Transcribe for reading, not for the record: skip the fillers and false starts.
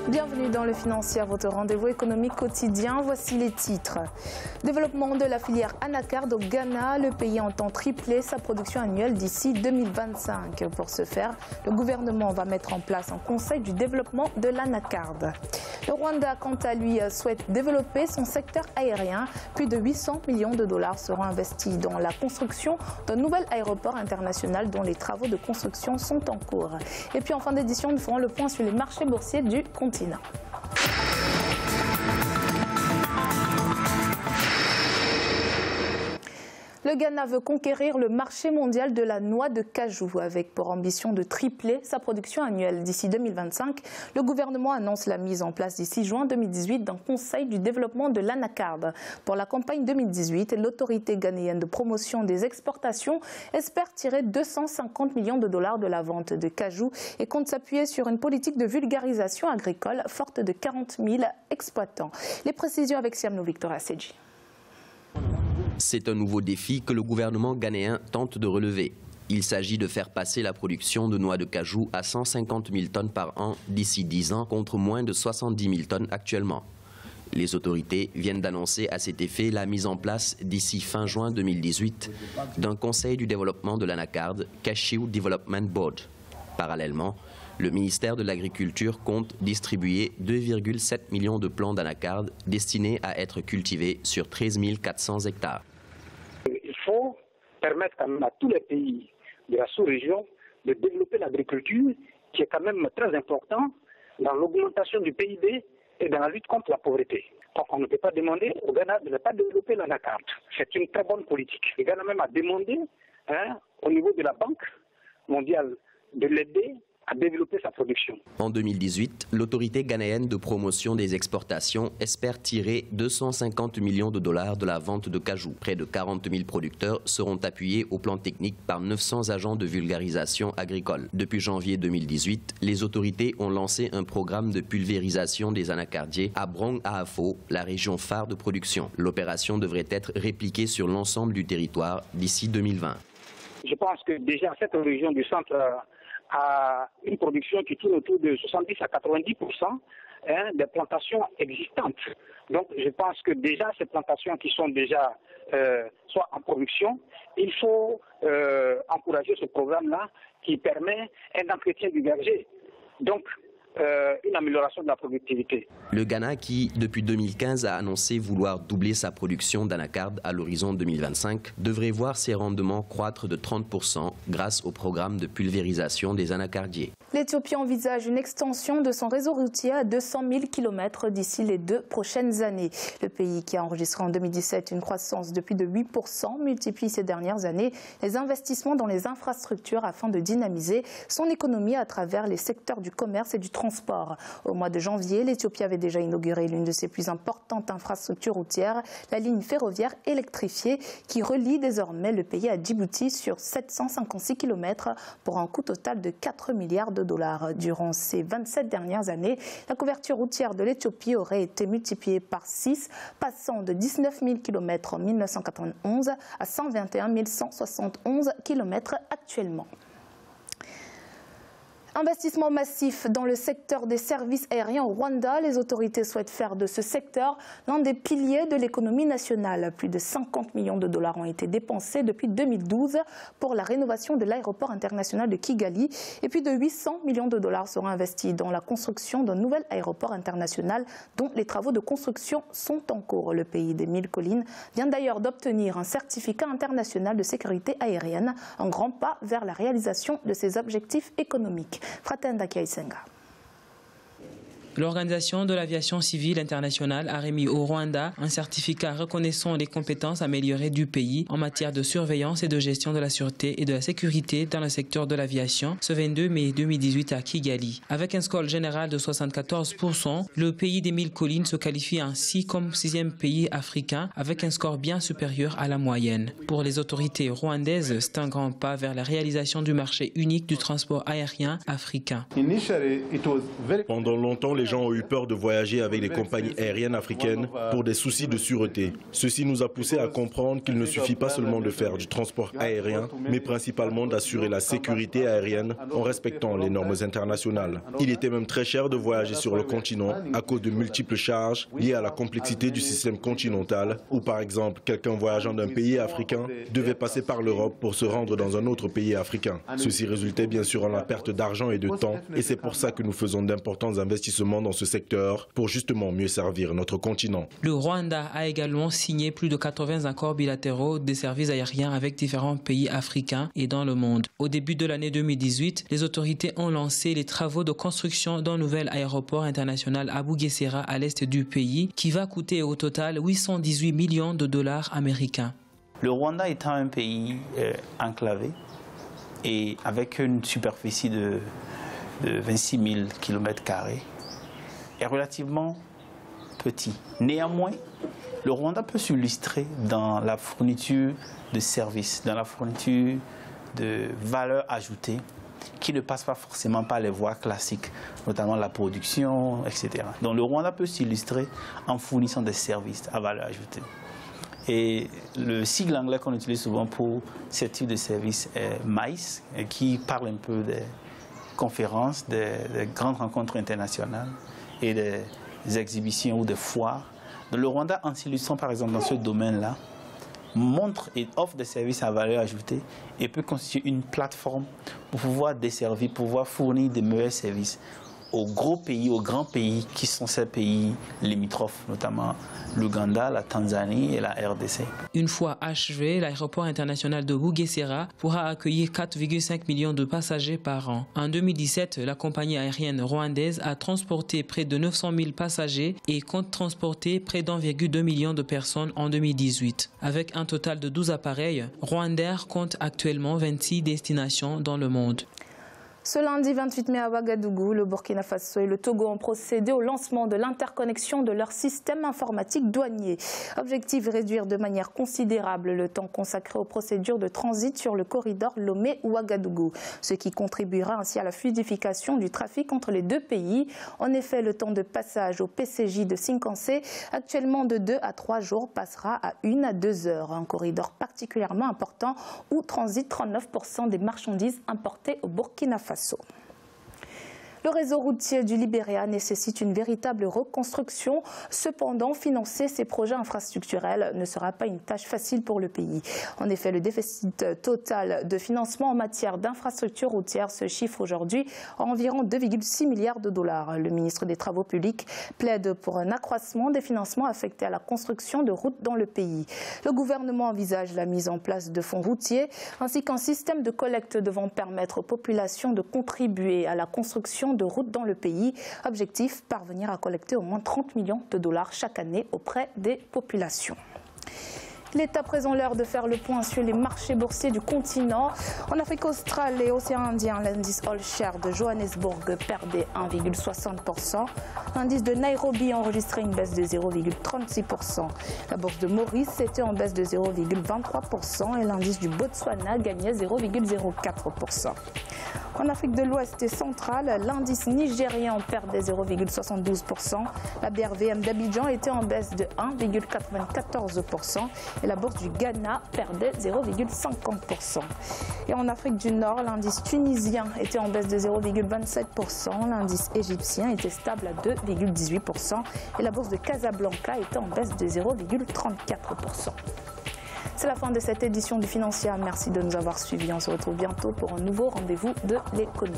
Bienvenue dans le Financier, votre rendez-vous économique quotidien. Voici les titres. Développement de la filière anacarde au Ghana. Le pays entend tripler sa production annuelle d'ici 2025. Pour ce faire, le gouvernement va mettre en place un conseil du développement de l'anacarde. Le Rwanda, quant à lui, souhaite développer son secteur aérien. Plus de 800 millions de dollars seront investis dans la construction d'un nouvel aéroport international dont les travaux de construction sont en cours. Et puis en fin d'édition, nous ferons le point sur les marchés boursiers du continent. Le Ghana veut conquérir le marché mondial de la noix de cajou avec pour ambition de tripler sa production annuelle d'ici 2025. Le gouvernement annonce la mise en place d'ici juin 2018 d'un conseil du développement de l'anacarde. Pour la campagne 2018, l'autorité ghanéenne de promotion des exportations espère tirer 250 millions de dollars de la vente de cajou et compte s'appuyer sur une politique de vulgarisation agricole forte de 40 000 exploitants. Les précisions avec Siamno Victoria Seji. C'est un nouveau défi que le gouvernement ghanéen tente de relever. Il s'agit de faire passer la production de noix de cajou à 150 000 tonnes par an d'ici 10 ans contre moins de 70 000 tonnes actuellement. Les autorités viennent d'annoncer à cet effet la mise en place d'ici fin juin 2018 d'un conseil du développement de l'anacarde, Cashew Development Board. Parallèlement, le ministère de l'Agriculture compte distribuer 2,7 millions de plants d'anacarde destinés à être cultivés sur 13 400 hectares. Il faut permettre quand même à tous les pays de la sous-région de développer l'agriculture, qui est quand même très important dans l'augmentation du PIB et dans la lutte contre la pauvreté. Donc on ne peut pas demander au Ghana de ne pas développer l'anacarde. C'est une très bonne politique. Le Ghana même a demandé au niveau de la Banque mondiale de l'aider à développer sa production. En 2018, l'autorité ghanéenne de promotion des exportations espère tirer 250 millions de dollars de la vente de cajou. Près de 40 000 producteurs seront appuyés au plan technique par 900 agents de vulgarisation agricole. Depuis janvier 2018, les autorités ont lancé un programme de pulvérisation des anacardiers à Brong-Ahafo, la région phare de production. L'opération devrait être répliquée sur l'ensemble du territoire d'ici 2020. Je pense que déjà cette région du centre a une production qui tourne autour de 70 à 90% des plantations existantes. Donc je pense que déjà ces plantations qui sont déjà soit en production, il faut encourager ce programme-là qui permet un entretien du verger. Donc une amélioration de la productivité. Le Ghana, qui depuis 2015 a annoncé vouloir doubler sa production d'anacarde à l'horizon 2025, devrait voir ses rendements croître de 30% grâce au programme de pulvérisation des anacardiers. L'Éthiopie envisage une extension de son réseau routier à 200 000 km d'ici les 2 prochaines années. Le pays, qui a enregistré en 2017 une croissance de plus de 8%, multiplie ces dernières années les investissements dans les infrastructures afin de dynamiser son économie à travers les secteurs du commerce et du transport. Au mois de janvier, l'Éthiopie avait déjà inauguré l'une de ses plus importantes infrastructures routières, la ligne ferroviaire électrifiée qui relie désormais le pays à Djibouti sur 756 km pour un coût total de 4 milliards de dollars. Durant ces 27 dernières années, la couverture routière de l'Éthiopie aurait été multipliée par 6, passant de 19 000 km en 1991 à 121 171 km actuellement. Investissement massif dans le secteur des services aériens au Rwanda. Les autorités souhaitent faire de ce secteur l'un des piliers de l'économie nationale. Plus de 50 millions de dollars ont été dépensés depuis 2012 pour la rénovation de l'aéroport international de Kigali. Et plus de 800 millions de dollars seront investis dans la construction d'un nouvel aéroport international dont les travaux de construction sont en cours. Le pays des 1000 collines vient d'ailleurs d'obtenir un certificat international de sécurité aérienne, un grand pas vers la réalisation de ses objectifs économiques. Fratenda Kiaisenga. L'Organisation de l'aviation civile internationale a remis au Rwanda un certificat reconnaissant les compétences améliorées du pays en matière de surveillance et de gestion de la sûreté et de la sécurité dans le secteur de l'aviation ce 22 mai 2018 à Kigali. Avec un score général de 74%, le pays des 1000 collines se qualifie ainsi comme 6e pays africain avec un score bien supérieur à la moyenne. Pour les autorités rwandaises, c'est un grand pas vers la réalisation du marché unique du transport aérien africain. Pendant longtemps, les gens ont eu peur de voyager avec les compagnies aériennes africaines pour des soucis de sûreté. Ceci nous a poussé à comprendre qu'il ne suffit pas seulement de faire du transport aérien, mais principalement d'assurer la sécurité aérienne en respectant les normes internationales. Il était même très cher de voyager sur le continent à cause de multiples charges liées à la complexité du système continental, où par exemple quelqu'un voyageant d'un pays africain devait passer par l'Europe pour se rendre dans un autre pays africain. Ceci résultait bien sûr en la perte d'argent et de temps, et c'est pour ça que nous faisons d'importants investissements dans ce secteur pour justement mieux servir notre continent. Le Rwanda a également signé plus de 80 accords bilatéraux de services aériens avec différents pays africains et dans le monde. Au début de l'année 2018, les autorités ont lancé les travaux de construction d'un nouvel aéroport international à Bugesera à l'est du pays qui va coûter au total 818 millions de dollars américains. Le Rwanda étant un pays enclavé et avec une superficie de 26 000 km² est relativement petit. Néanmoins, le Rwanda peut s'illustrer dans la fourniture de services, dans la fourniture de valeur ajoutée qui ne passe pas forcément par les voies classiques, notamment la production, etc. Donc le Rwanda peut s'illustrer en fournissant des services à valeur ajoutée. Et le sigle anglais qu'on utilise souvent pour ce type de service est MICE, qui parle un peu des conférences, des grandes rencontres internationales et des exhibitions ou des foires. Le Rwanda, en s'illustrant par exemple dans ce domaine-là, montre et offre des services à valeur ajoutée et peut constituer une plateforme pour pouvoir desservir, pour pouvoir fournir des meilleurs services aux gros pays, aux grands pays qui sont ces pays limitrophes, notamment l'Ouganda, la Tanzanie et la RDC. Une fois achevé, l'aéroport international de Bugesera pourra accueillir 4,5 millions de passagers par an. En 2017, la compagnie aérienne rwandaise a transporté près de 900 000 passagers et compte transporter près d'1,2 million de personnes en 2018. Avec un total de 12 appareils, Rwandair compte actuellement 26 destinations dans le monde. Ce lundi 28 mai à Ouagadougou, le Burkina Faso et le Togo ont procédé au lancement de l'interconnexion de leur système informatique douanier. Objectif, réduire de manière considérable le temps consacré aux procédures de transit sur le corridor Lomé-Ouagadougou, ce qui contribuera ainsi à la fluidification du trafic entre les deux pays. En effet, le temps de passage au PCJ de Sinkansé, actuellement de 2 à 3 jours, passera à 1 à 2 heures. Un corridor particulièrement important où transitent 39% des marchandises importées au Burkina Faso. Le réseau routier du Libéria nécessite une véritable reconstruction. Cependant, financer ces projets infrastructurels ne sera pas une tâche facile pour le pays. En effet, le déficit total de financement en matière d'infrastructures routières se chiffre aujourd'hui à environ 2,6 milliards de dollars. Le ministre des Travaux publics plaide pour un accroissement des financements affectés à la construction de routes dans le pays. Le gouvernement envisage la mise en place de fonds routiers ainsi qu'un système de collecte devant permettre aux populations de contribuer à la construction de routes dans le pays. Objectif, parvenir à collecter au moins 30 millions de dollars chaque année auprès des populations. Il est à présent l'heure de faire le point sur les marchés boursiers du continent. En Afrique australe et océan Indien, l'indice All Share de Johannesburg perdait 1,60%. L'indice de Nairobi a enregistré une baisse de 0,36%. La bourse de Maurice était en baisse de 0,23% et l'indice du Botswana gagnait 0,04%. En Afrique de l'Ouest et centrale, l'indice nigérian perdait 0,72%. La BRVM d'Abidjan était en baisse de 1,94%. Et la bourse du Ghana perdait 0,50%. Et en Afrique du Nord, l'indice tunisien était en baisse de 0,27%. L'indice égyptien était stable à 2,18%. Et la bourse de Casablanca était en baisse de 0,34%. C'est la fin de cette édition du Financière. Merci de nous avoir suivis. On se retrouve bientôt pour un nouveau rendez-vous de l'économie.